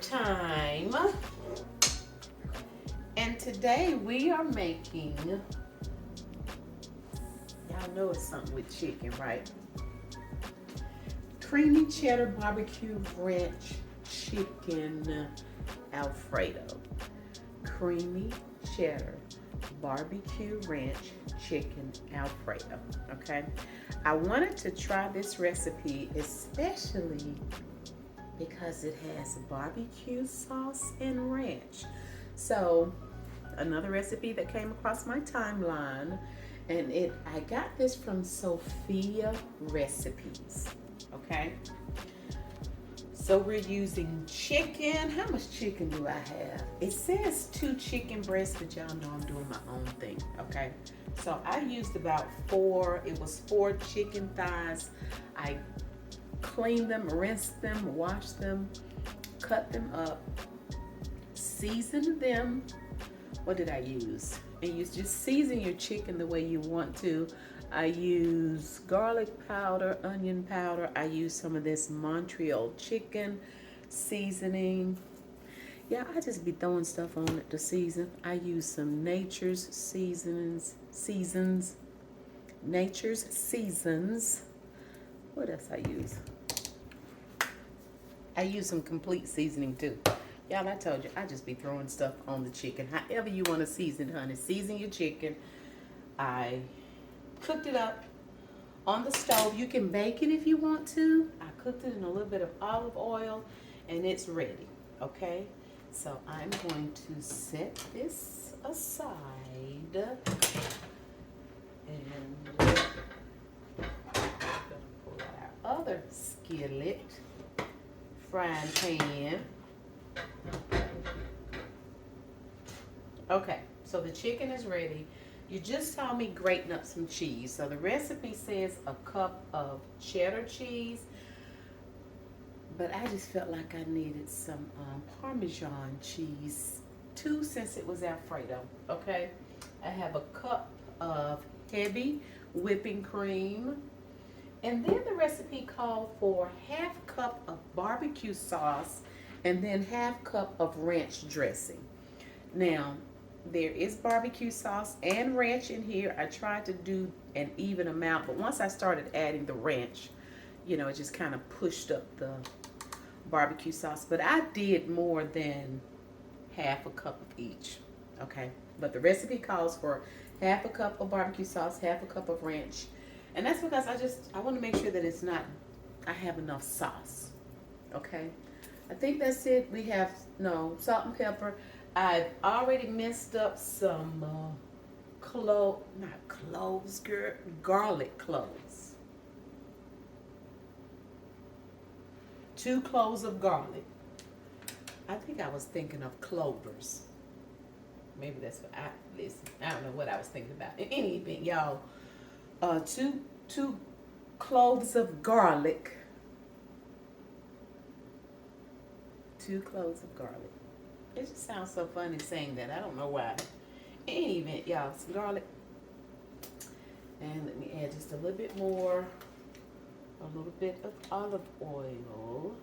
Time, and today we are making, y'all know it's something with chicken, right? Creamy cheddar barbecue ranch chicken Alfredo. Creamy cheddar barbecue ranch chicken Alfredo. Okay, I wanted to try this recipe especially because it has barbecue sauce and ranch. So another recipe that came across my timeline, and I got this from Sophia Recipes. Okay, so we're using chicken. How much chicken do I have? It says 2 chicken breasts, but y'all know I'm doing my own thing. Okay, so I used about 4. It was 4 chicken thighs. I cleaned them, rinsed them, washed them, cut them up, seasoned them. What did I use? And you just season your chicken the way you want to. I use garlic powder, onion powder. I use some of this Montreal chicken seasoning. Yeah, I just be throwing stuff on it to season. I use some Nature's Seasons. Nature's Seasons. What else I use? I use some complete seasoning too. Y'all, I told you, I just be throwing stuff on the chicken. However you want to season, honey. Season your chicken. I cooked it up on the stove. You can bake it if you want to. I cooked it in a little bit of olive oil and it's ready. Okay? So I'm going to set this aside. And I'm going to pull out our other skillet, frying pan. Okay, so the chicken is ready. You just saw me grating up some cheese. So the recipe says a cup of cheddar cheese, but I just felt like I needed some Parmesan cheese too, since it was Alfredo. Okay, I have a cup of heavy whipping cream, and then the recipe called for ½ cup of barbecue sauce and then ½ cup of ranch dressing. Now, there is barbecue sauce and ranch in here. I tried to do an even amount, but once I started adding the ranch, you know, it just kind of pushed up the barbecue sauce. But I did more than ½ cup of each, okay? But the recipe calls for ½ cup of barbecue sauce, ½ cup of ranch. And that's because I want to make sure that it's not, I have enough sauce, Okay, I think that's it. We have no salt and pepper. I've already messed up some not cloves, girl, garlic cloves. 2 cloves of garlic. I think I was thinking of clovers. Maybe that's what listen. I don't know what I was thinking about. In any event, y'all, two cloves of garlic. 2 cloves of garlic. It just sounds so funny saying that. I don't know why. In any event, y'all, some garlic. And let me add just a little bit more. A little bit of olive oil.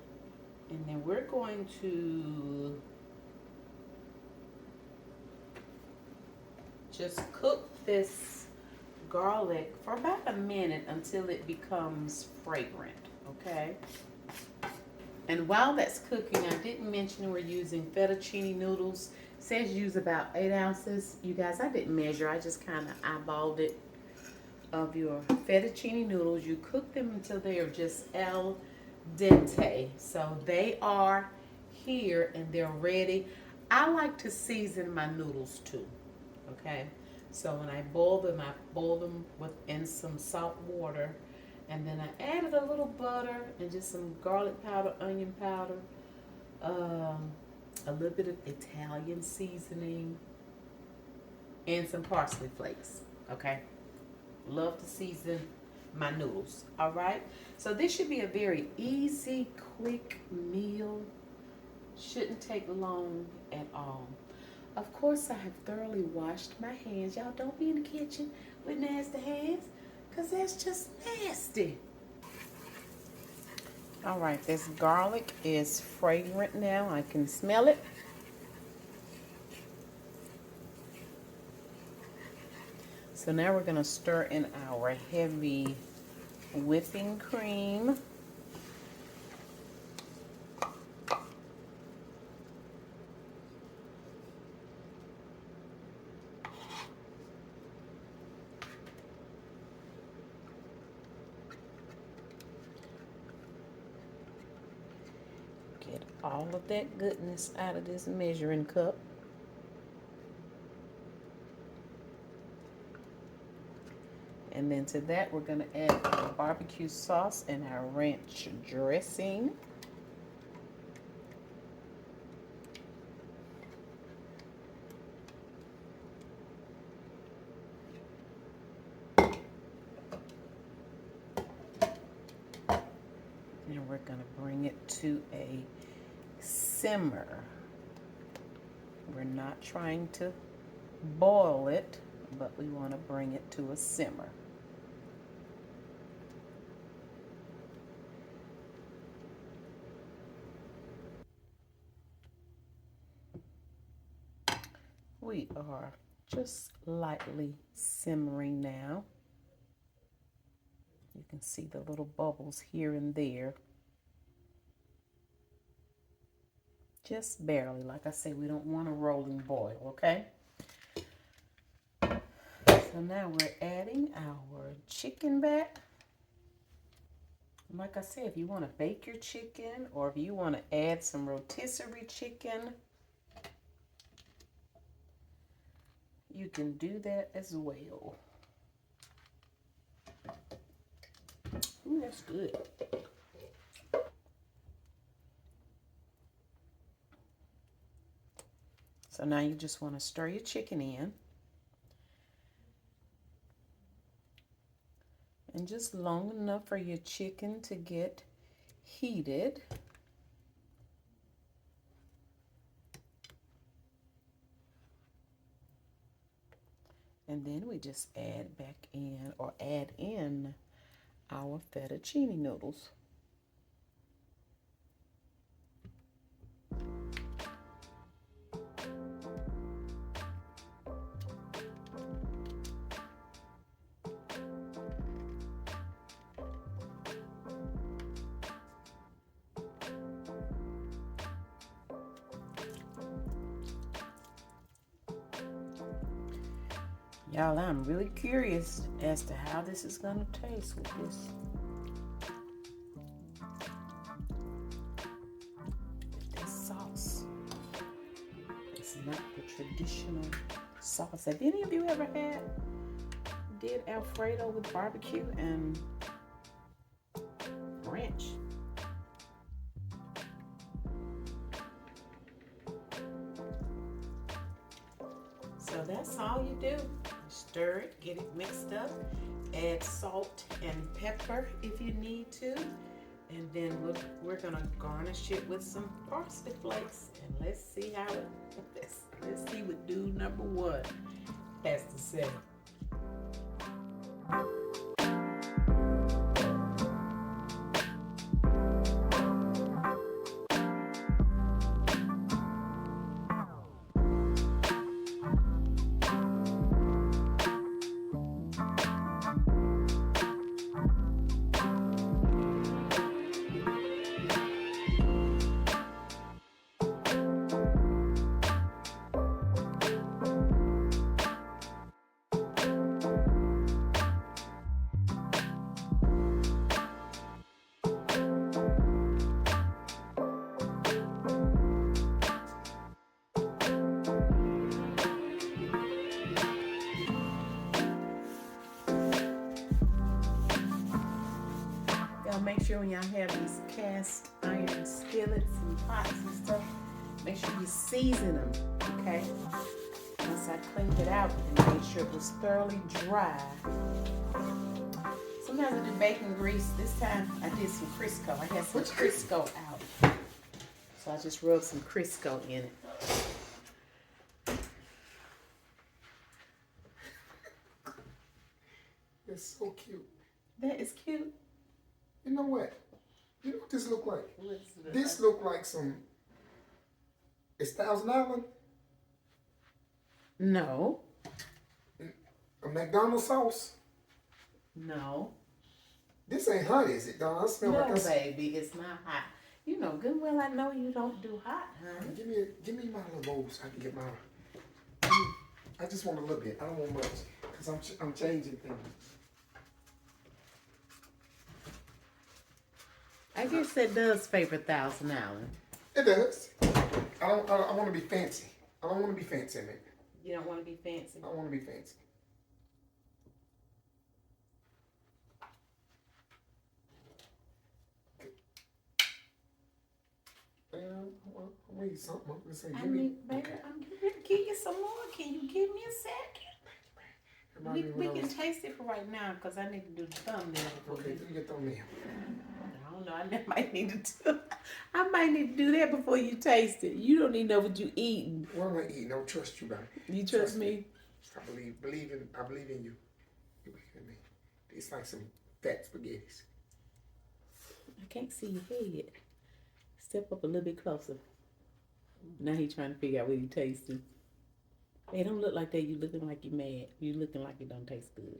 And then we're going to just cook this garlic for about a minute until it becomes fragrant, okay? And while that's cooking, I didn't mention we're using fettuccine noodles. It says use about 8 ounces. You guys, I didn't measure. I just kind of eyeballed it. Of your fettuccine noodles, you cook them until they are just al dente. So they are here and they're ready. I like to season my noodles too. Okay, so when I boil them in some salt water, and then I added a little butter and just some garlic powder, onion powder, a little bit of Italian seasoning, and some parsley flakes. Okay. Love to season my noodles. All right, so this should be a very easy, quick meal. Shouldn't take long at all. Of course, I have thoroughly washed my hands. Y'all don't be in the kitchen with nasty hands, because that's just nasty. All right, this garlic is fragrant now. I can smell it. So now we're going to stir in our heavy whipping cream. Get all of that goodness out of this measuring cup. And then to that, we're going to add our barbecue sauce and our ranch dressing. And we're going to bring it to a simmer. We're not trying to boil it, but we want to bring it to a simmer. We are just lightly simmering now. You can see the little bubbles here and there. Just barely. Like I say, we don't want a rolling boil, okay? So now we're adding our chicken back. Like I said, if you want to bake your chicken or if you want to add some rotisserie chicken, you can do that as well. Ooh, that's good. So now you just want to stir your chicken in. And just long enough for your chicken to get heated. And then we just add in our fettuccine noodles. Y'all, I'm really curious as to how this is going to taste with this traditional sauce. Have any of you ever did Alfredo with barbecue and ranch? So that's all you do. Stir it, get it mixed up, add salt and pepper if you need to, and then we're gonna garnish it with some parsley flakes, and let's see how it, let's see what dude number one has to say. Make sure when y'all have these cast iron skillets and pots and stuff, make sure you season them, okay? Once I cleaned it out and made sure it was thoroughly dry. Sometimes I do bacon grease. This time I did some Crisco. I had some Crisco out. So I just rubbed some Crisco in it. It's so cute. That is cute. You know what? You know what this look like? What's This look like some. It's Thousand Island. No. A McDonald's sauce. No. This ain't hot, is it, Donna? I smell No, like it's... baby, it's not hot. You know good well I know you don't do hot, honey. Give me my little bowl so I can get my. I just want a little bit. I don't want much because I'm changing things. I guess that does favor Thousand Island. It does. I want to be fancy. I don't want to be fancy, man. You don't want to be fancy? I don't want to be fancy. I need something. I'm gonna say, baby, I'm going to give you some more. Can you give me a second? We can taste it for right now because I need to do the thumbnail. Okay, do your thumbnail. I don't know. I might need to do that before you taste it. You don't even know what you eating. What am I eating? I don't trust you, baby. You trust me? I believe in you. You believe in me. It's like some fat spaghettis. I can't see your head. Step up a little bit closer. Now he's trying to figure out what he tasting. Hey, don't look like that. You looking like you mad. You looking like it don't taste good.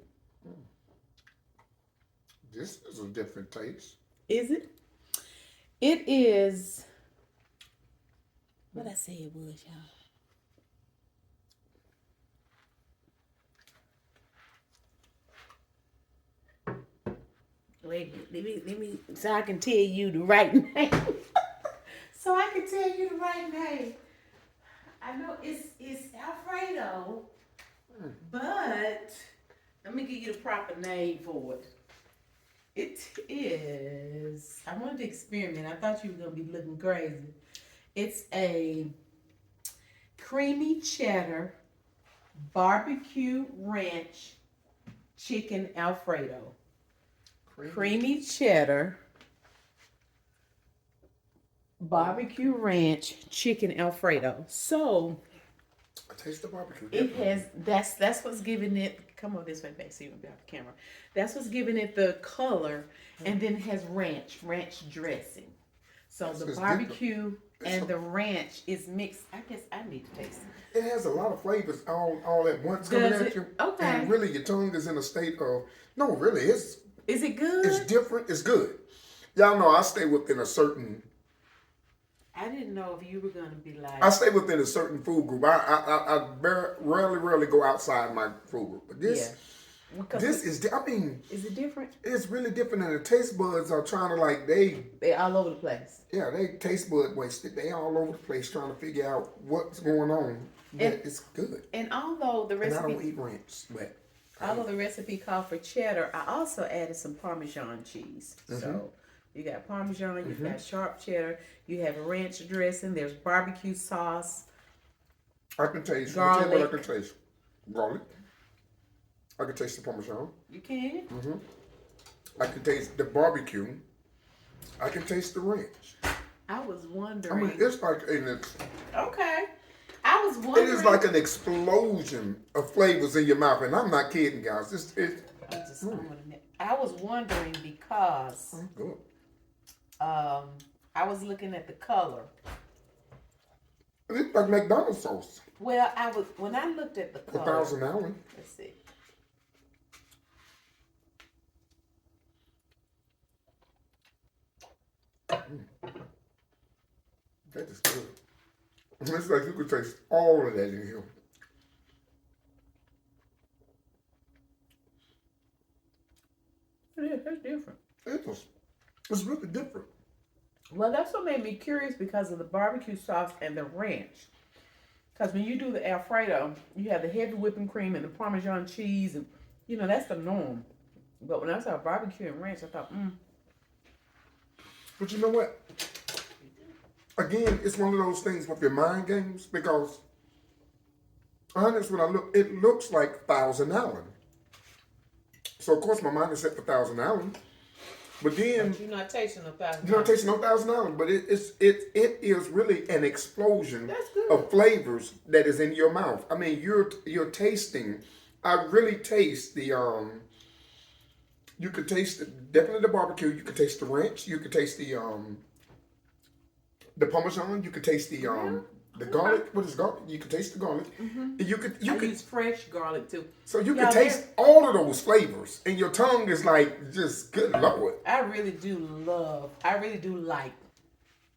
This is a different taste. Is it? It is. What I say it was, y'all. Wait, let me, so I can tell you the right name. So I can tell you the right name. I know it's Alfredo, but let me give you the proper name for it. It is, I wanted to experiment. I thought you were going to be looking crazy. It's a creamy cheddar barbecue ranch chicken Alfredo. Creamy cheddar barbecue ranch chicken Alfredo. So I taste the barbecue. It has, that's what's giving it, come over this way back so you can be off the camera. That's what's giving it the color, and then it has ranch dressing. So the barbecue and the ranch is mixed. I guess I need to taste it. It has a lot of flavors all at once coming at you. Okay. And really your tongue is in a state of, no, really, is it good? It's different. It's good. Y'all know I stay within a certain. I didn't know if you were going to be like. I stay within a certain food group. I rarely go outside my food group. But this, this is, I mean. Is it different? It's really different, and the taste buds are trying to like, They're all over the place. Yeah, they taste bud wasted. They all over the place trying to figure out what's going on. but it's good. And although the recipe, and I don't eat ranch, but although the recipe called for cheddar, I also added some Parmesan cheese. Mm-hmm. So you got Parmesan, you've got sharp cheddar, you have ranch dressing, there's barbecue sauce. I can taste garlic. What I can taste. Garlic. I can taste the Parmesan. You can? Mm-hmm. I can taste the barbecue. I can taste the ranch. I was wondering. I mean, it's like okay. I was wondering. It is like an explosion of flavors in your mouth, and I'm not kidding, guys. I was wondering because good. I was looking at the color. It's like McDonald's sauce. Well, when I looked at the color. 1,000 Allen. Let's see. That is good. It's like you could taste all of that in here. It is. It's different. It's really different. Well, that's what made me curious because of the barbecue sauce and the ranch. Because when you do the Alfredo, you have the heavy whipping cream and the Parmesan cheese, and that's the norm. But when I saw barbecue and ranch, I thought, But you know what? Again, it's one of those things with your mind games because, honest, when I look, it looks like 1,000 Allen. So of course my mind is set for 1,000 Allen. But then you're not tasting no 1,000. You're not tasting no 1,000 Allen, but it is really an explosion of flavors that is in your mouth. I mean, you're tasting. I really taste the You could taste definitely the barbecue. You could taste the ranch. You could taste the Parmesan. You could taste the garlic. What is garlic? You could taste the garlic. Mm-hmm. You could use fresh garlic too. So you can taste all of those flavors, and your tongue is like just good Lord. I really do like.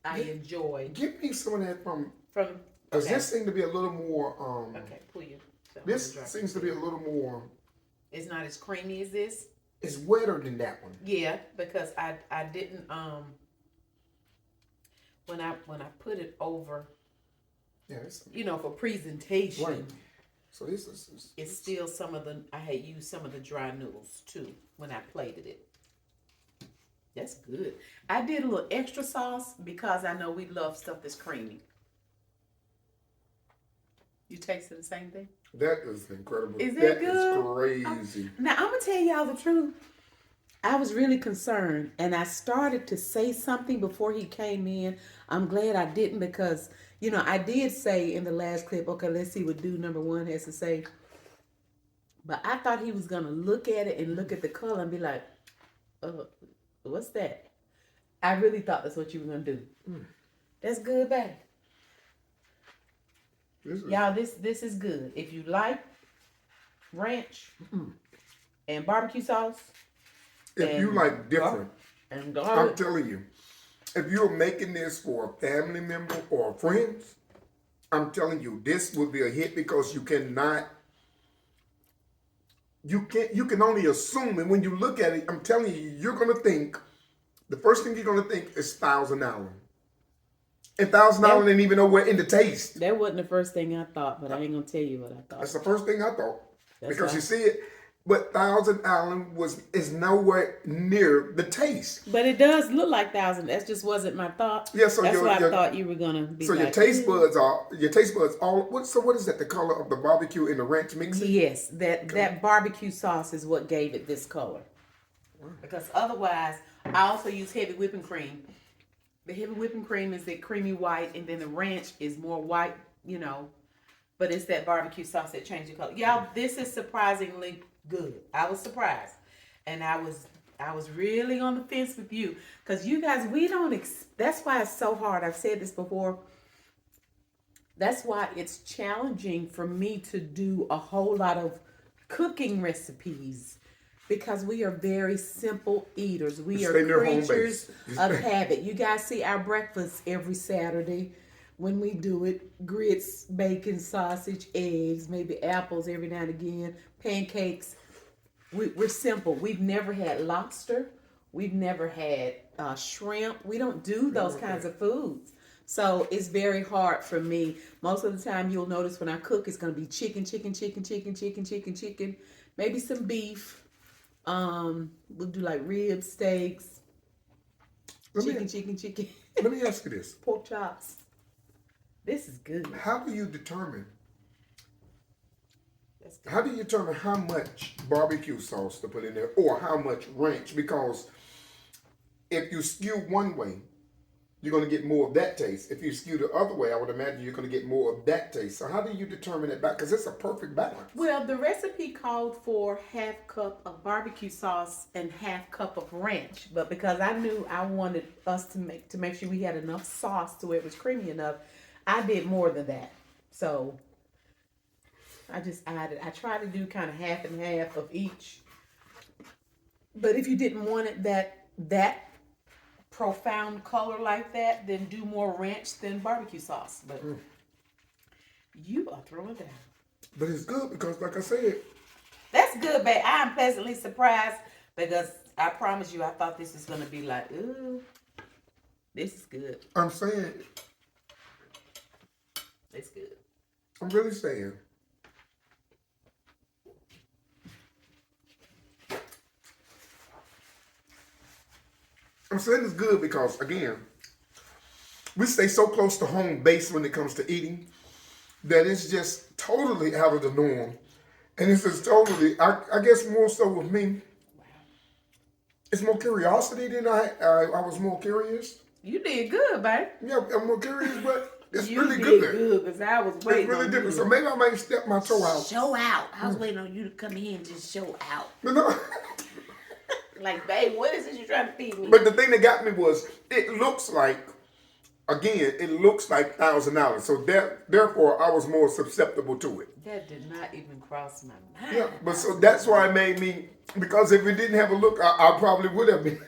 I enjoy. Give me some of that from. Because this seems to be a little more. Okay, pull you. This seems to be a little more. It's not as creamy as this. It's wetter than that one. Yeah, because I didn't when I put it over. Yeah, for presentation. Right. So this is it's still some of the. I had used some of the dry noodles too when I plated it. That's good. I did a little extra sauce because I know we love stuff that's creamy. You tasted the same thing? That is incredible. Is that good? That is crazy. Now I'm gonna tell y'all the truth. I was really concerned, and I started to say something before he came in. I'm glad I didn't because. I did say in the last clip, okay, let's see what dude number one has to say. But I thought he was going to look at it and look at the color and be like, what's that? I really thought that's what you were going to do. That's good, babe. Y'all, this is good. If you like ranch and barbecue sauce. If you like different, and garlic. I'm telling you. If you're making this for a family member or friends, I'm telling you, this will be a hit because you can only assume, and when you look at it, I'm telling you, you're going to think, the first thing you're going to think is 1,000 Allen. And 1,000 Allen ain't even nowhere in the taste. That wasn't the first thing I thought, but I ain't going to tell you what I thought. That's the first thing I thought. Because you see it. But 1,000 Allen is nowhere near the taste. But it does look like 1,000. That just wasn't my thought. Yeah, so that's why I thought you were gonna be. So your taste buds all. What is that? The color of the barbecue and the ranch mixing? Yes, that barbecue sauce is what gave it this color. Because otherwise, I also use heavy whipping cream. The heavy whipping cream is the creamy white, and then the ranch is more white. But it's that barbecue sauce that changed the color. Y'all, this is surprisingly good. I was surprised, and I was really on the fence with you because you guys, that's why it's so hard. I've said this before. That's why it's challenging for me to do a whole lot of cooking recipes because we are very simple eaters. We are creatures of habit. You guys see our breakfast every Saturday when we do it: grits, bacon, sausage, eggs, maybe apples every now and again, pancakes. We're simple. We've never had lobster. We've never had shrimp. We don't do those kinds of foods. So it's very hard for me. Most of the time you'll notice when I cook, it's going to be chicken. Maybe some beef. We'll do like rib steaks. Chicken. Let me ask you this. Pork chops. This is good. How do you determine how much barbecue sauce to put in there or how much ranch? Because if you skew one way, you're going to get more of that taste. If you skew the other way, I would imagine you're going to get more of that taste. So how do you determine that? Because it's a perfect balance. Well, the recipe called for 1/2 cup of barbecue sauce and 1/2 cup of ranch. But because I knew I wanted us to make sure we had enough sauce to where it was creamy enough, I did more than that. So I just added. I tried to do kind of 1/2 and 1/2 of each. But if you didn't want it that profound color like that, then do more ranch than barbecue sauce. But you are throwing down. But it's good because, like I said, that's good, babe. I'm pleasantly surprised because I promise you, I thought this was gonna be like, ooh, this is good. I'm saying, It's good. I'm really saying. I'm saying it's good because, again, we stay so close to home base when it comes to eating that it's just totally out of the norm. And it's just totally, I guess more so with me, it's more curiosity than I was more curious. You did good, babe. Yeah, I'm more curious, but it's you really did good. Because I was waiting. It's really on different. you. So maybe I might step my toe out. Show out. I was waiting on you to come in and just show out. But no. Like, babe, what is it you're trying to feed me? But the thing that got me was, it looks like $1,000. So therefore, I was more susceptible to it. That did not even cross my mind. Yeah, but so that's why it made me, because if it didn't have a look, I probably would have been.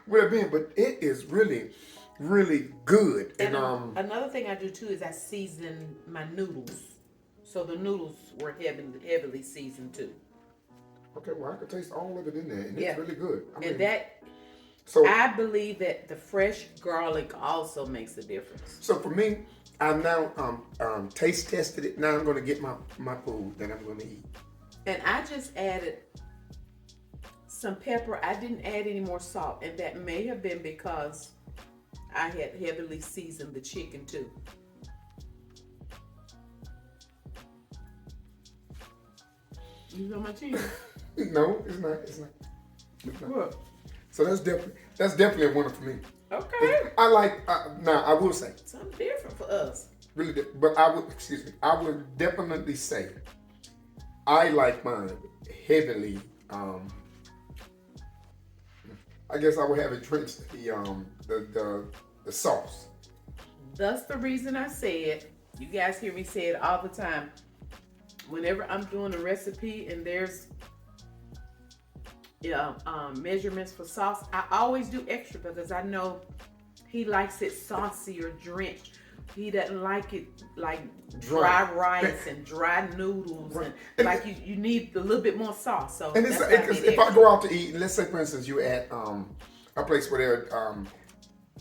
But it is really, really good. And another thing I do too is I season my noodles. So the noodles were heavily seasoned too. Okay, well, I can taste all of it in there, and it's really good. So I believe that the fresh garlic also makes a difference. So for me, I've now taste tested it. Now I'm going to get my food that I'm going to eat. And I just added some pepper. I didn't add any more salt, and that may have been because I had heavily seasoned the chicken too. You know my cheese? No, it's not. It's not. What? So that's definitely a winner for me. Okay. I like. Now I will say something different for us. Really different, but I would definitely say I like mine heavily. I guess I would have it drenched the sauce. That's the reason I said. You guys hear me say it all the time. Whenever I'm doing a recipe and there's measurements for sauce, I always do extra because I know he likes it saucy or drenched. He doesn't like it like dry rice and dry noodles, and like you need a little bit more sauce. So and if I go out to eat, let's say for instance you're at a place where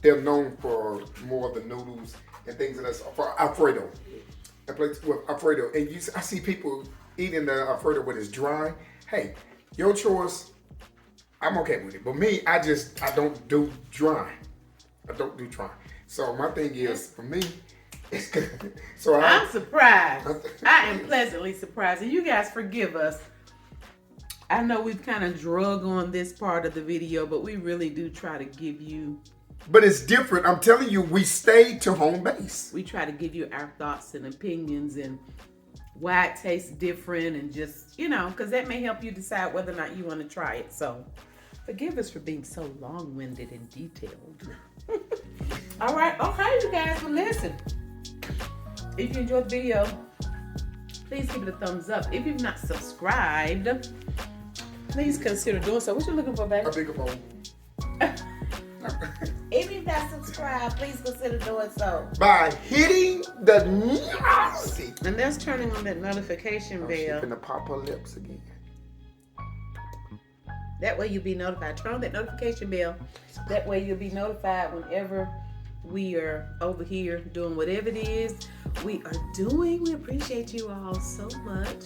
they're known for more of the noodles and things of that sort, for Alfredo. A place with Alfredo, and I see people eating the Alfredo when it's dry. Hey, your choice. I'm okay with it, but me, I don't do dry. I don't do dry. So my thing is, for me, it's good. So I'm surprised. I am pleasantly surprised, and you guys forgive us. I know we've kind of drug on this part of the video, but we really do try to give you. But it's different. I'm telling you, we stay to home base. We try to give you our thoughts and opinions and why it tastes different, and just, because that may help you decide whether or not you want to try it. So forgive us for being so long-winded and detailed. All right. Okay, you guys, well, listen. If you enjoyed the video, please give it a thumbs up. If you've not subscribed, please consider doing so. What you looking for, babe? A bigger bowl. If you've not subscribed, please consider doing so by hitting the and that's turning on that notification bell. She's gonna pop her lips again. That way you'll be notified. Turn on that notification bell. That way you'll be notified whenever we are over here doing whatever it is we are doing. We appreciate you all so much.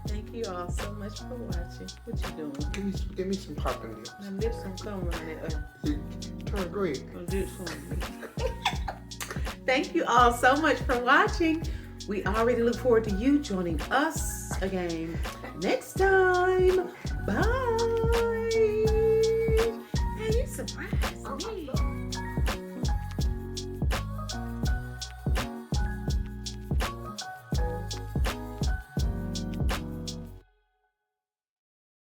Thank you all so much for watching. What you doing? Give me some popping lips. My lips don't come around that. Turn great. Do it for me. Thank you all so much for watching. We already look forward to you joining us again next time. Bye. Hey, you surprised.